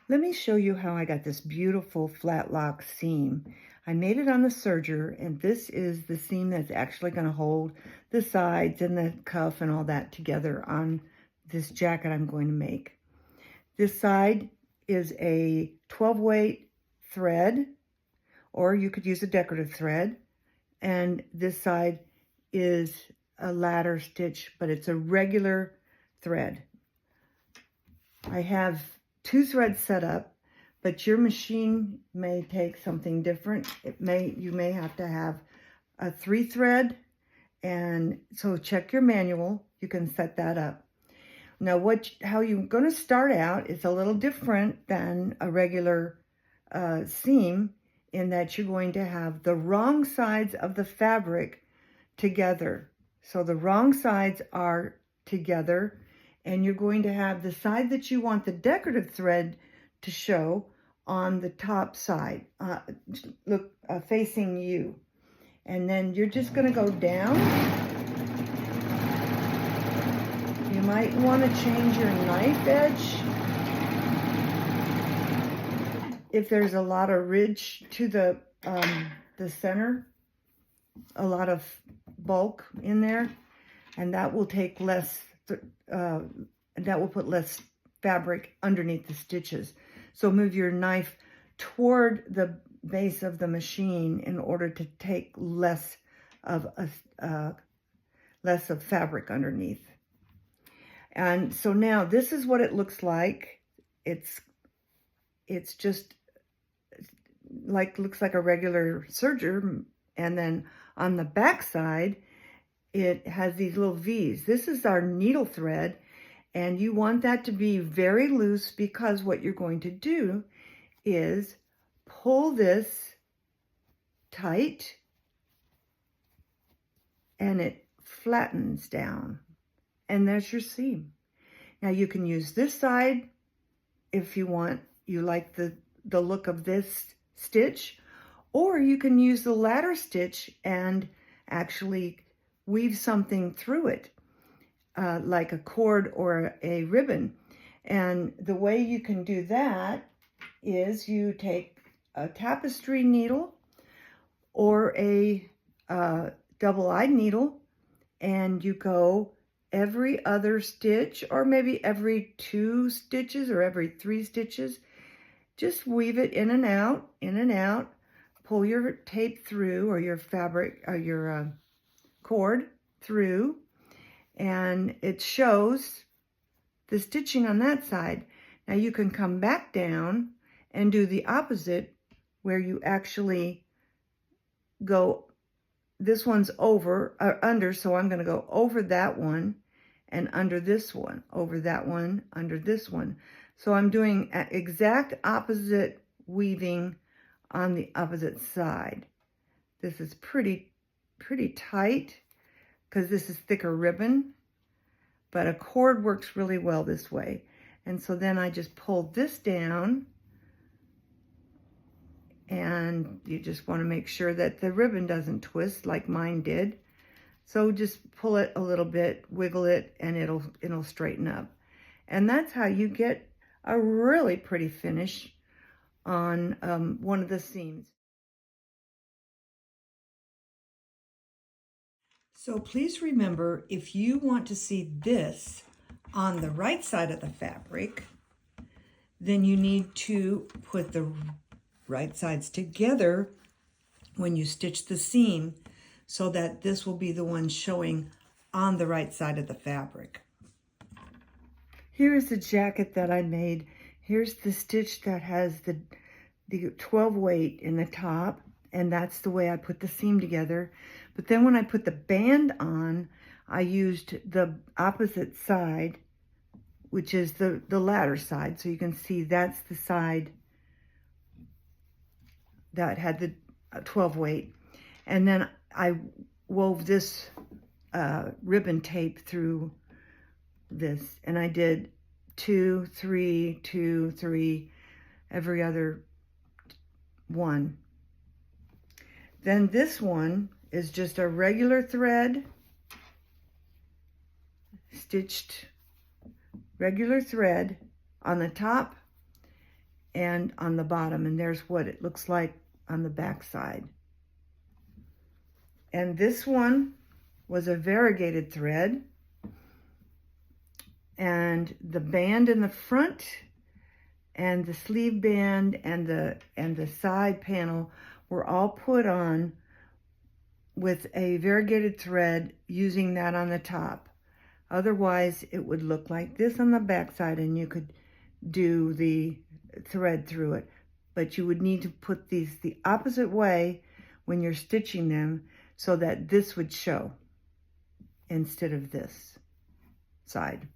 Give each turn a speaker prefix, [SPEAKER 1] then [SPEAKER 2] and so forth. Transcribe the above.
[SPEAKER 1] Let me show you how I got this beautiful flat lock seam. I made it on the serger, and this is the seam that's actually going to hold the sides and the cuff and all that together on this jacket I'm going to make. This side is a 12 weight thread, or you could use a decorative thread, and this side is a ladder stitch, but it's a regular thread. I have 2 threads set up, but your machine may take something different. You may have to have a 3 thread, and so check your manual. You can set that up. Now how you're going to start out is a little different than a regular seam, in that you're going to have the wrong sides of the fabric together. So the wrong sides are together, and you're going to have the side that you want the decorative thread to show on the top side, facing you. And then you're just going to go down. You might want to change your knife edge if there's a lot of ridge to the center, a lot of bulk in there, and that will take less. That will put less fabric underneath the stitches. So move your knife toward the base of the machine in order to take less of fabric underneath. And so now this is what it looks like. It's just looks like a regular serger, and then on the back side it has these little V's. This is our needle thread, and you want that to be very loose, because what you're going to do is pull this tight and it flattens down, and there's your seam. Now you can use this side if you like the look of this stitch, or you can use the ladder stitch and actually weave something through it, like a cord or a ribbon. And the way you can do that is you take a tapestry needle or a double-eyed needle, and you go every other stitch, or maybe every 2 stitches or every 3 stitches. Just weave it in and out, pull your tape through, or your fabric, or your cord through, and it shows the stitching on that side. Now you can come back down and do the opposite, where you actually go, this one's over or under, so I'm going to go over that one and under this one, over that one, under this one. So I'm doing exact opposite weaving on the opposite side. This is pretty tight, because this is thicker ribbon, but a cord works really well this way. And so then I just pull this down, and you just want to make sure that the ribbon doesn't twist like mine did. So just pull it a little bit, wiggle it, and it'll straighten up. And that's how you get a really pretty finish on one of the seams. So please remember, if you want to see this on the right side of the fabric, then you need to put the right sides together when you stitch the seam, so that this will be the one showing on the right side of the fabric. Here's the jacket that I made. Here's the stitch that has the 12 weight in the top, and that's the way I put the seam together. But then when I put the band on, I used the opposite side, which is the ladder side. So you can see that's the side that had the 12 weight. And then I wove this ribbon tape through this, and I did 2, 3, 2, 3, every other one. Then this one is just a regular thread, stitched regular thread on the top, and on the bottom, and there's what it looks like on the back side. And this one was a variegated thread, and the band in the front and the sleeve band and the side panel were all put on with a variegated thread, using that on the top. Otherwise, it would look like this on the back side, and you could do the thread through it. But you would need to put these the opposite way when you're stitching them, so that this would show instead of this side.